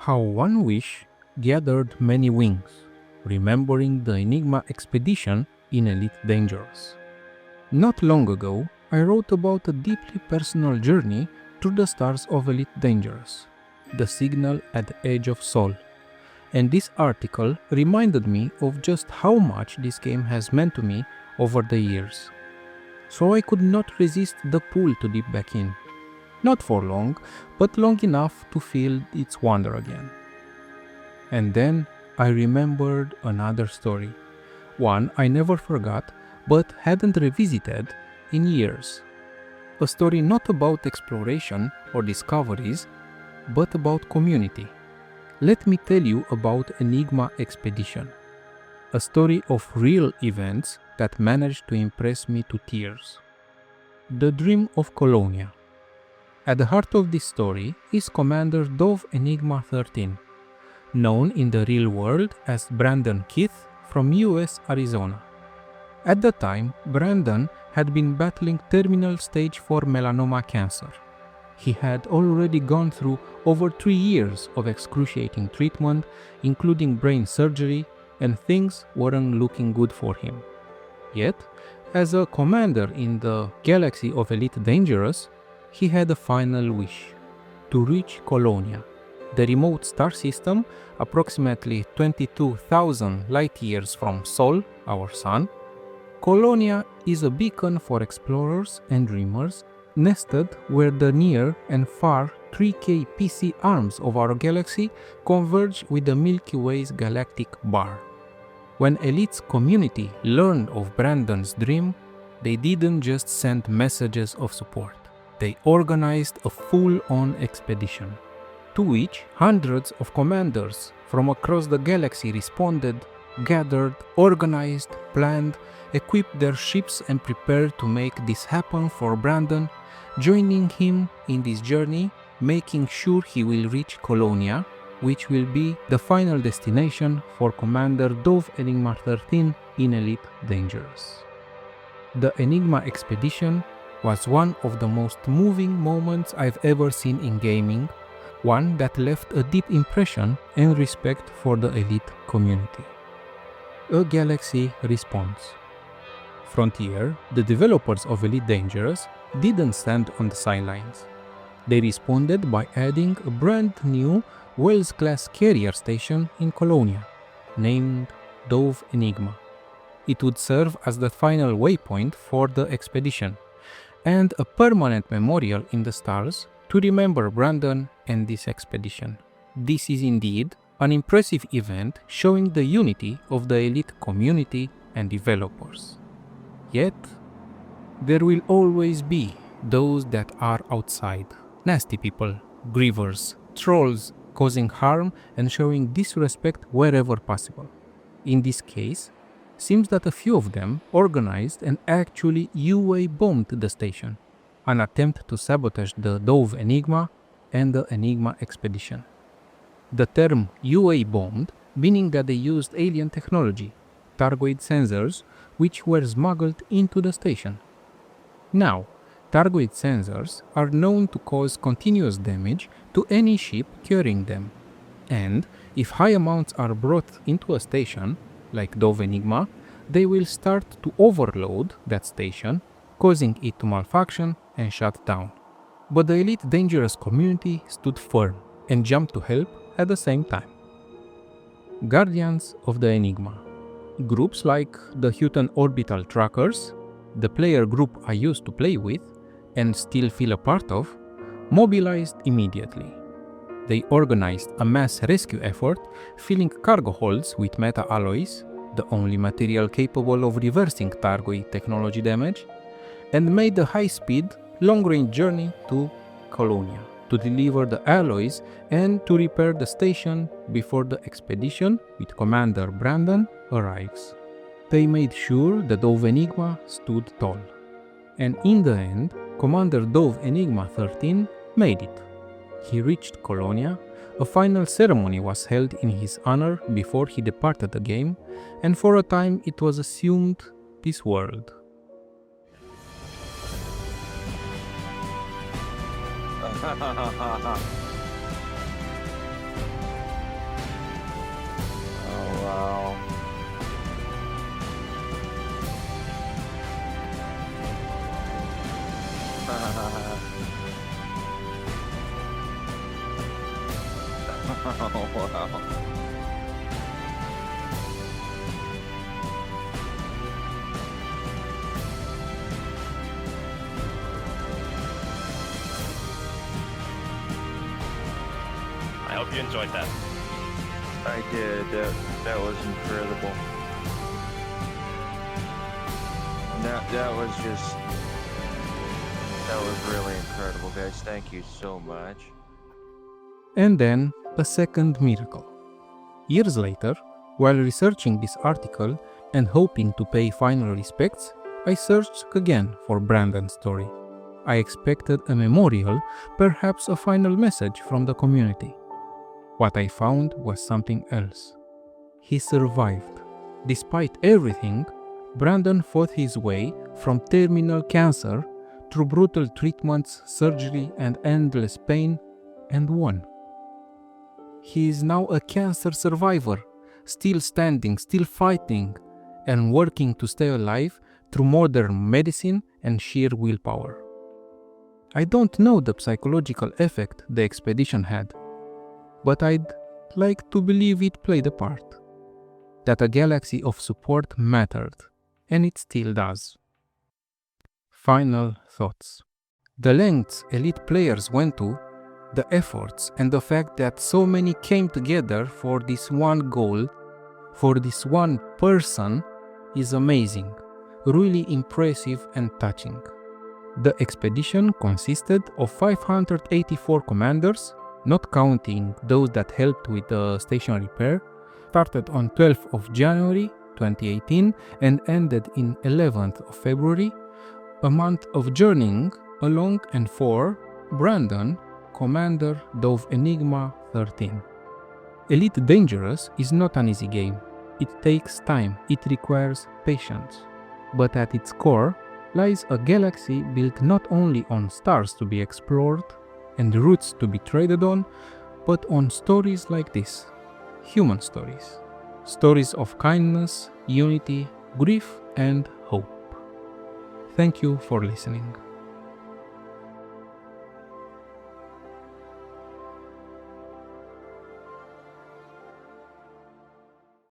How one wish gathered many wings, remembering the Enigma Expedition in Elite Dangerous. Not long ago, I wrote about a deeply personal journey through the stars of Elite Dangerous, the signal at the edge of Sol. And this article reminded me of just how much this game has meant to me over the years. So I could not resist the pull to dip back in. Not for long, but long enough to feel its wonder again. And then I remembered another story, one I never forgot but hadn't revisited in years. A story not about exploration or discoveries, but about community. Let me tell you about Enigma Expedition, a story of real events that managed to impress me to tears. The Dream of Colonia. At the heart of this story is Commander DoveEnigma13, known in the real world as Brandon Keith from US Arizona. At the time, Brandon had been battling terminal stage 4 melanoma cancer. He had already gone through over 3 years of excruciating treatment, including brain surgery, and things weren't looking good for him. Yet, as a commander in the galaxy of Elite Dangerous, he had a final wish: to reach Colonia, the remote star system approximately 22,000 light-years from Sol, our sun. Colonia is a beacon for explorers and dreamers, nested where the near and far 3K PC arms of our galaxy converge with the Milky Way's galactic bar. When Elite's community learned of Brandon's dream, they didn't just send messages of support. They organized a full-on expedition, to which hundreds of commanders from across the galaxy responded, gathered, organized, planned, equipped their ships and prepared to make this happen for Brandon, joining him in this journey, making sure he will reach Colonia, which will be the final destination for Commander DoveEnigma13 in Elite Dangerous. The Enigma Expedition was one of the most moving moments I've ever seen in gaming, one that left a deep impression and respect for the Elite community. A galaxy response. Frontier, the developers of Elite Dangerous, didn't stand on the sidelines. They responded by adding a brand new Wells-class carrier station in Colonia, named DoveEnigma. It would serve as the final waypoint for the expedition, and a permanent memorial in the stars to remember Brandon and this expedition. This is indeed an impressive event showing the unity of the Elite community and developers. Yet, there will always be those that are outside. Nasty people, grievers, trolls, causing harm and showing disrespect wherever possible. In this case, seems that a few of them organized and actually UA bombed the station, an attempt to sabotage the DoveEnigma and the Enigma Expedition. The term UA bombed meaning that they used alien technology, targoid sensors, which were smuggled into the station. Now, targoid sensors are known to cause continuous damage to any ship carrying them, and if high amounts are brought into a station, like DoveEnigma, they will start to overload that station, causing it to malfunction and shut down. But the Elite Dangerous community stood firm and jumped to help at the same time. Guardians of the Enigma. Groups like the Houghton Orbital Trackers, the player group I used to play with and still feel a part of, mobilized immediately. They organized a mass rescue effort, filling cargo holds with meta-alloys, the only material capable of reversing targoid technology damage, and made a high-speed, long-range journey to Colonia to deliver the alloys and to repair the station before the expedition with Commander Brandon arrives. They made sure the DoveEnigma stood tall. And in the end, Commander DoveEnigma13 made it. He reached Colonia, a final ceremony was held in his honor before he departed the game, and for a time it was assumed this world. Wow. Oh, wow. I hope you enjoyed that. I did. That was incredible. That was really incredible, guys. Thank you so much. And then a second miracle. Years later, while researching this article and hoping to pay final respects, I searched again for Brandon's story. I expected a memorial, perhaps a final message from the community. What I found was something else. He survived. Despite everything, Brandon fought his way from terminal cancer through brutal treatments, surgery, and endless pain, and won. He is now a cancer survivor, still standing, still fighting, and working to stay alive through modern medicine and sheer willpower. I don't know the psychological effect the expedition had, but I'd like to believe it played a part. That a galaxy of support mattered, and it still does. Final thoughts. The lengths elite players went to, the efforts, and the fact that so many came together for this one goal, for this one person, is amazing, really impressive and touching. The expedition consisted of 584 commanders, not counting those that helped with the station repair, started on 12th of January 2018 and ended in 11th of February, a month of journeying along and for Brandon, Commander DoveEnigma13. Elite Dangerous is not an easy game. It takes time, it requires patience. But at its core lies a galaxy built not only on stars to be explored and routes to be traded on, but on stories like this. Human stories. Stories of kindness, unity, grief, and hope. Thank you for listening.